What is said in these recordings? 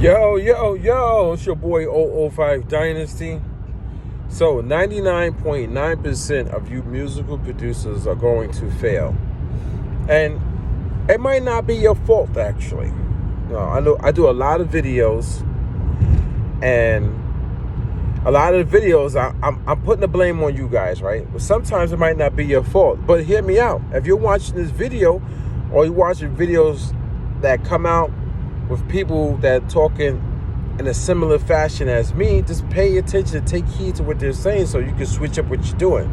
Yo, yo, yo, it's your boy 005 Dynasty. So 99.9% of you musical producers are going to fail. And it might not be your fault, actually. I do a lot of videos, and a lot of the videos, I'm putting the blame on you guys, right? But sometimes it might not be your fault. But hear me out. If you're watching this video, or you're watching videos that come out with people that talking in a similar fashion as me, just pay attention, take heed to what they're saying so you can switch up what you're doing.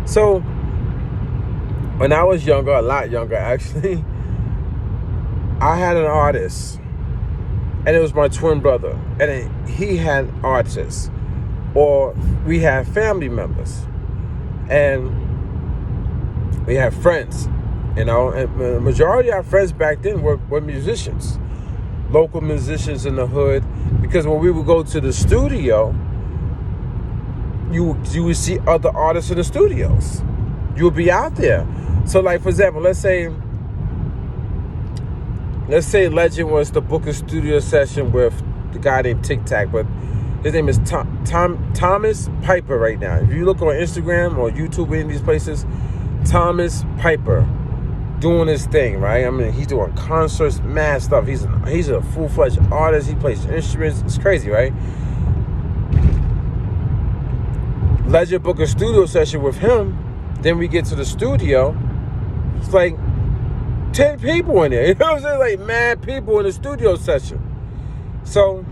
So when I was younger, a lot younger actually, I had an artist, and it was my twin brother, and he had artists, or we had family members, and we had friends, and the majority of our friends back then were musicians, local musicians in the hood, because when we would go to the studio, you would see other artists in the studios. You would be out there. So like, for example, let's say Legend was to book a studio session with the guy named Tic Tac, but his name is Thomas Piper right now. If you look on Instagram or YouTube, any of these places, Thomas Piper doing his thing, right? I mean, he's doing concerts, mad stuff. He's a full-fledged artist. He plays instruments. It's crazy, right? Legend booked a studio session with him. Then we get to the studio. It's like 10 people in there. You know what I'm saying? Like mad people in the studio session. So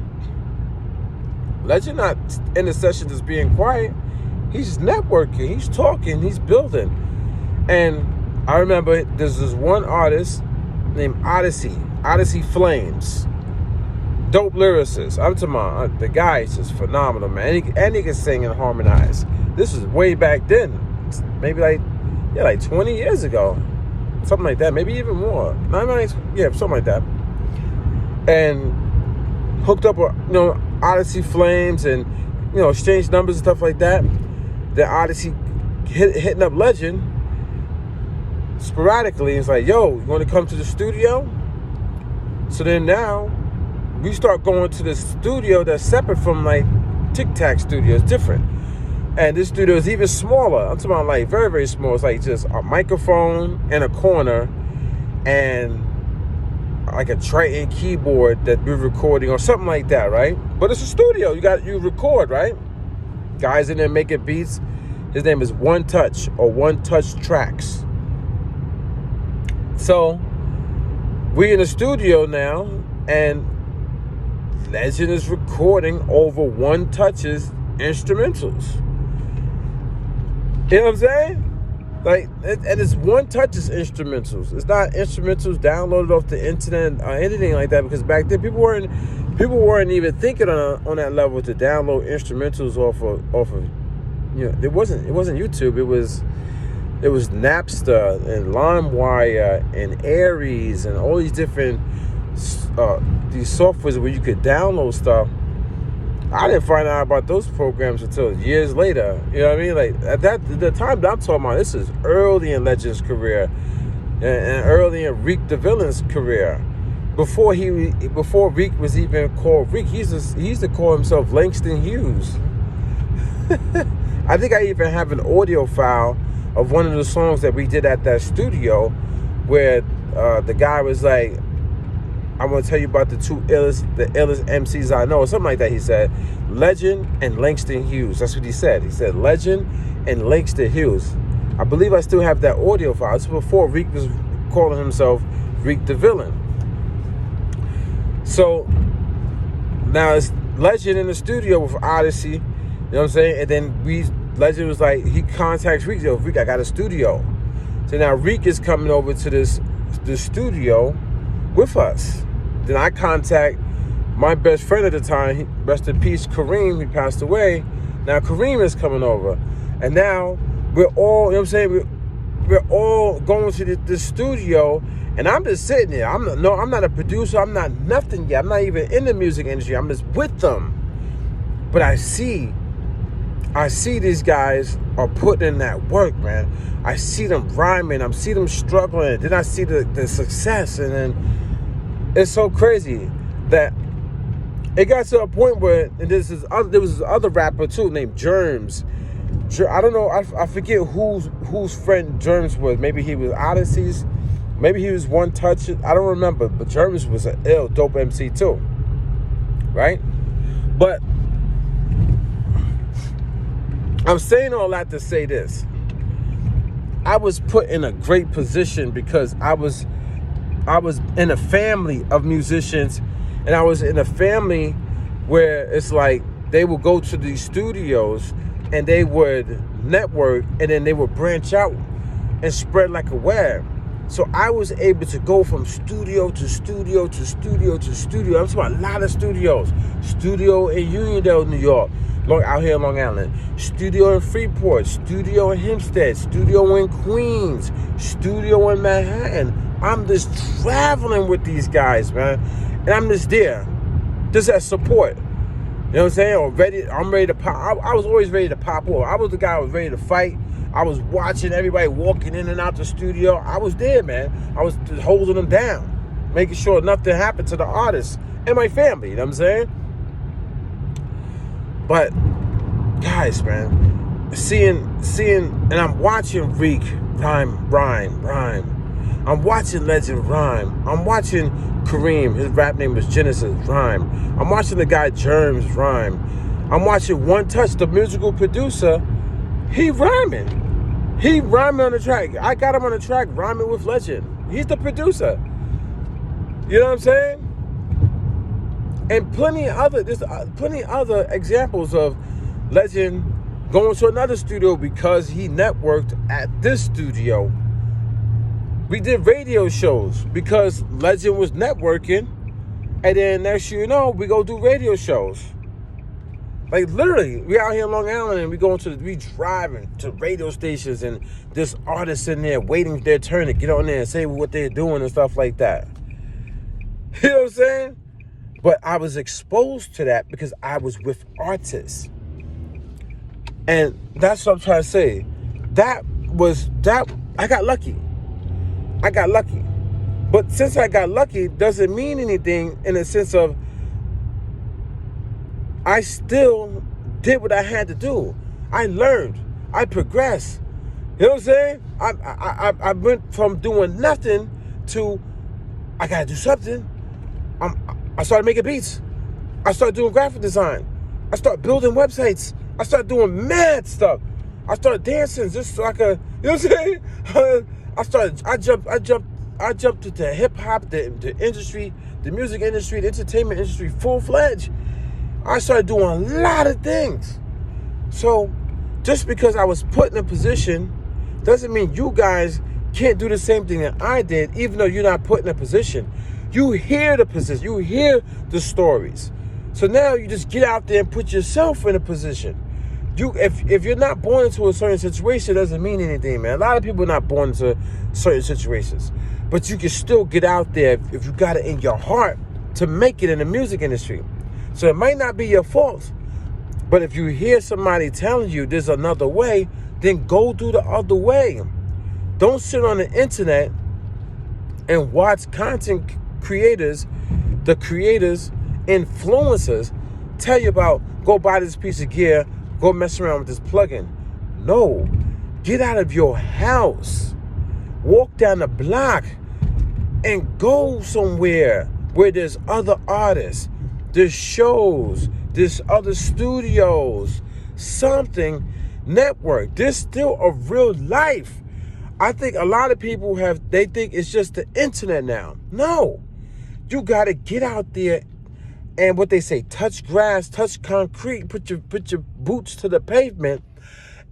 Legend not in the session just being quiet. He's networking. He's talking. He's building. And I remember there's this one artist named Odyssey Flames. Dope lyricist. I'm talking about, the guy is just phenomenal, man. And he can sing and harmonize. This was way back then. Maybe like 20 years ago. Something like that. Maybe even more. Something like that. And hooked up with, Odyssey Flames, and, exchanged numbers and stuff like that. Then Odyssey hitting up Legend sporadically. It's like, yo, you want to come to the studio? So then now we start going to the studio that's separate from like Tic Tac studio. It's different, and this studio is even smaller. I'm talking about like very, very small. It's like just a microphone in a corner and like a Triton keyboard that we're recording or something like that, right? But it's a studio. You record, right? Guys in there making beats. His name is One Touch, or One Touch Tracks. So we in the studio now, and Legend is recording over One Touch's instrumentals. You know what I'm saying? Like, and it's One Touch's instrumentals. It's not instrumentals downloaded off the internet or anything like that, because back then people weren't even thinking on that level to download instrumentals off of it wasn't YouTube. It was Napster and LimeWire and Aries and all these different these softwares where you could download stuff. I didn't find out about those programs until years later. You know what I mean? Like at the time that I'm talking about, this is early in Legend's career and early in Reek the Villain's career. Before Reek was even called Reek, he used to call himself Langston Hughes. I think I even have an audio file of one of the songs that we did at that studio, where the guy was like, I'm going to tell you about the illest MCs I know, or something like that. He said, Legend and Langston Hughes. That's what he said. He said, Legend and Langston Hughes. I believe I still have that audio file. It's before Reek was calling himself Reek the Villain. So now it's Legend in the studio with Odyssey. You know what I'm saying? And then Legend was like, he contacts Reek. Yo, Reek, I got a studio. So now Reek is coming over to the studio with us. Then I contact my best friend at the time, rest in peace, Kareem. He passed away. Now Kareem is coming over, and now we're all, you know what I'm saying, we're all going to the studio, and I'm just sitting there. I'm not a producer. I'm not nothing yet. I'm not even in the music industry. I'm just with them. But I see these guys are putting in that work, man. I see them rhyming. I see them struggling. Then I see the success, and then it's so crazy that it got to a point where, and there was this other rapper too named Germs. I don't know, I forget whose friend Germs was. Maybe he was Odyssey's, maybe he was One Touch. I don't remember, but Germs was an dope MC too, right? But I'm saying all that to say this. I was put in a great position because I was in a family of musicians, and I was in a family where it's like they would go to these studios and they would network, and then they would branch out and spread like a web. So I was able to go from studio to studio to studio to studio. I'm talking about a lot of studios. Studio in Uniondale, New York, out here in Long Island. Studio in Freeport. Studio in Hempstead. Studio in Queens. Studio in Manhattan. I'm just traveling with these guys, man. And I'm just there. Just as support. You know what I'm saying? I'm ready to pop. I was always ready to pop off. I was the guy who was ready to fight. I was watching everybody walking in and out the studio. I was there, man. I was just holding them down. Making sure nothing happened to the artists and my family. You know what I'm saying? But, guys, man. Seeing, and I'm watching Reek rhyme. I'm watching Legend rhyme. I'm watching Kareem, his rap name was Genesis, rhyme. I'm watching the guy Germs rhyme. I'm watching One Touch, the musical producer. He rhyming. He rhyming on the track. I got him on the track rhyming with Legend. He's the producer. You know what I'm saying? And plenty other examples of Legend going to another studio because he networked at this studio. We did radio shows because Legend was networking, and then next year, we go do radio shows. Like literally, we out here in Long Island and we driving to radio stations, and there's artists in there waiting their turn to get on there and say what they're doing and stuff like that. You know what I'm saying? But I was exposed to that because I was with artists. And that's what I'm trying to say. I got lucky. But since I got lucky, doesn't mean anything in the sense of I still did what I had to do. I learned. I progressed. You know what I'm saying? I went from doing nothing to I gotta do something. I started making beats. I started doing graphic design. I started building websites. I started doing mad stuff. I started dancing just so I could, you know what I'm saying? I jumped into hip hop, the industry, the music industry, the entertainment industry, full-fledged. I started doing a lot of things. So just because I was put in a position doesn't mean you guys can't do the same thing that I did, even though you're not put in a position. You hear the position, you hear the stories. So now you just get out there and put yourself in a position. If you're not born into a certain situation, it doesn't mean anything, man. A lot of people are not born into certain situations. But you can still get out there if you got it in your heart to make it in the music industry. So it might not be your fault. But if you hear somebody telling you there's another way, then go do the other way. Don't sit on the internet and watch content creators, the creators, influencers, tell you about go buy this piece of gear, go mess around with this plugin. No. Get out of your house. Walk down the block and go somewhere where there's other artists, there's shows, there's other studios, something, network. There's still a real life. I think a lot of people they think it's just the internet now. No. You got to get out there and what they say, touch grass, touch concrete, put your boots to the pavement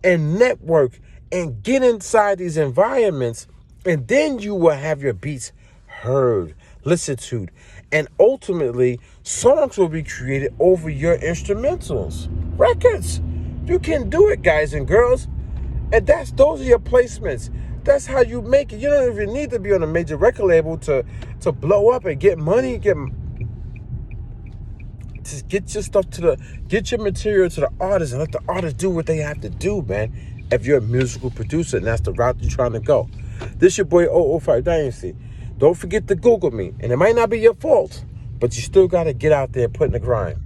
and network and get inside these environments, and then you will have your beats heard, listened to, and ultimately songs will be created over your instrumentals, records. You can do it, guys and girls, and those are your placements. That's how you make it. You don't even need to be on a major record label to blow up and get money. Just get your stuff get your material to the artist and let the artist do what they have to do, man. If you're a musical producer and that's the route you're trying to go. This your boy 005 Dynasty. Don't forget to Google me. And it might not be your fault, But you still got to get out there and put in the grind.